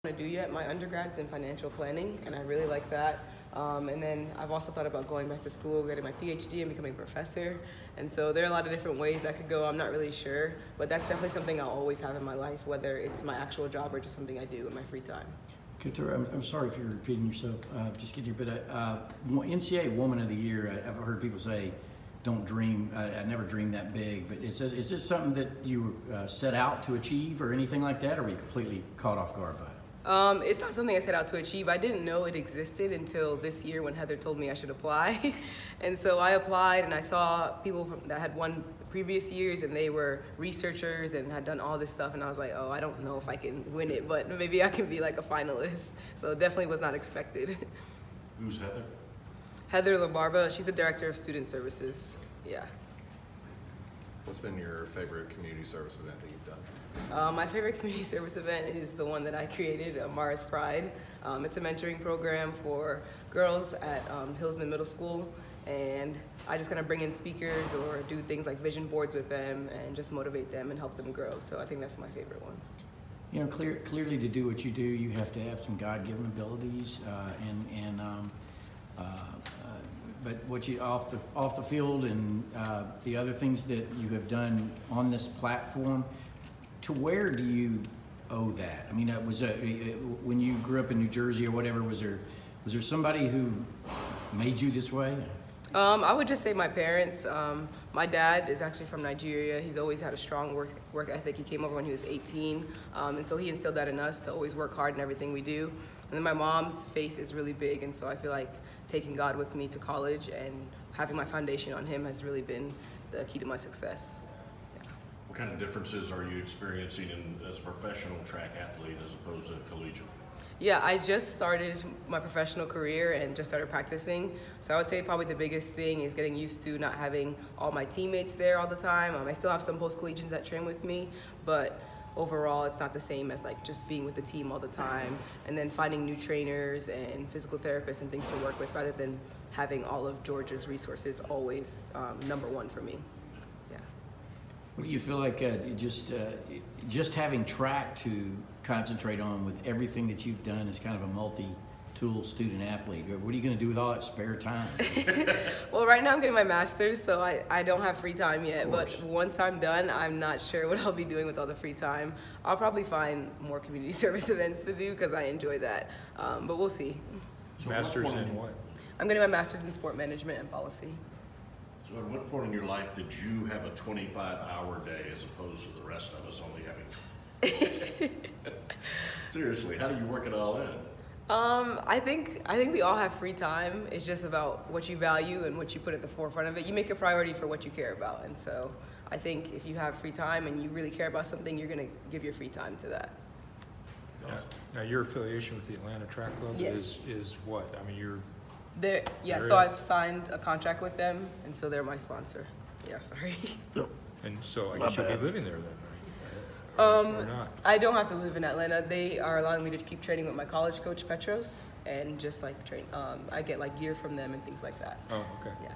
To do yet. My undergrad's in financial planning, and I really like that. And then I've also thought about going back to school, getting my PhD and becoming a professor. And so there are a lot of different ways that could go. I'm not really sure, but that's definitely something I'll always have in my life, whether it's my actual job or just something I do in my free time. Keturah, I'm sorry if you're repeating yourself. Just get your bit. NCAA Woman of the Year. I've heard people say, "Don't dream." I never dreamed that big. But is this something that you set out to achieve, or anything like that, or were you completely caught off guard by it? It's not something I set out to achieve. I didn't know it existed until this year when Heather told me I should apply. And so I applied, and I saw people that had won previous years, and they were researchers and had done all this stuff, and I was like, oh, I don't know if I can win it, but maybe I can be like a finalist. So definitely was not expected. Who's Heather? Heather LaBarba, she's the Director of Student Services. Yeah. What's been your favorite community service event that you've done? My favorite community service event is the one that I created, Mars Pride. It's a mentoring program for girls at Hillsman Middle School, and I just kind of bring in speakers or do things like vision boards with them and just motivate them and help them grow. So I think that's my favorite one. You know, clearly to do what you do, you have to have some God-given abilities, but what you off the field and the other things that you have done on this platform, to where do you owe that? I mean, when you grew up in New Jersey or whatever, was there somebody who made you this way? I would just say my parents. My dad is actually from Nigeria. He's always had a strong work ethic. He came over when he was 18, and so he instilled that in us to always work hard in everything we do. And then my mom's faith is really big, and so I feel like taking God with me to college and having my foundation on Him has really been the key to my success. Yeah. What kind of differences are you experiencing as a professional track athlete as opposed to collegiate? Yeah, I just started my professional career and just started practicing. So I would say probably the biggest thing is getting used to not having all my teammates there all the time. I still have some post-collegians that train with me, but overall it's not the same as like just being with the team all the time, and then finding new trainers and physical therapists and things to work with rather than having all of Georgia's resources always number one for me. Yeah. What do you feel like just having track to concentrate on with everything that you've done as kind of a multi-tool student athlete? What are you going to do with all that spare time? Well, right now I'm getting my master's, so I don't have free time yet. But once I'm done, I'm not sure what I'll be doing with all the free time. I'll probably find more community service events to do because I enjoy that. But we'll see. So Master's in what? I'm getting my master's in sport management and policy. So at what point in your life did you have a 25-hour day as opposed to the rest of us only having? Seriously, how do you work it all in? I think we all have free time. It's just about what you value and what you put at the forefront of it. You make a priority for what you care about, and so I think if you have free time and you really care about something, you're going to give your free time to that. Now your affiliation with the Atlanta Track Club is what? I mean, you're there. Yeah, so I've signed a contract with them, and so they're my sponsor. Yeah, sorry. And so I guess you'll be living there then, right? Or not? I don't have to live in Atlanta. They are allowing me to keep training with my college coach, Petros, and just like train. I get like gear from them and things like that. Oh, okay. Yeah.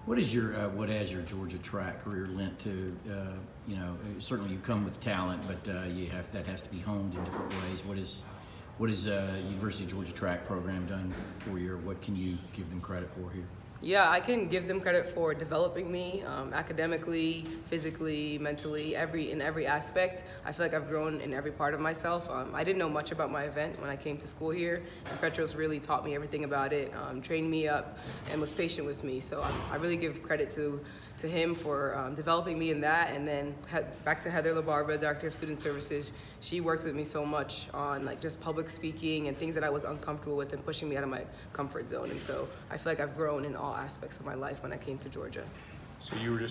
What has your Georgia track career lent to? You know, certainly you come with talent, but that has to be honed in different ways. What has University of Georgia track program done for you, or what can you give them credit for here? Yeah, I can give them credit for developing me academically, physically, mentally, in every aspect. I feel like I've grown in every part of myself. I didn't know much about my event when I came to school here, and Petros really taught me everything about it, trained me up, and was patient with me. So I really give credit to him for developing me in that. And then back to Heather LaBarba, Director of Student Services. She worked with me so much on like just public speaking and things that I was uncomfortable with and pushing me out of my comfort zone. And so I feel like I've grown in all aspects of my life when I came to Georgia. So you were just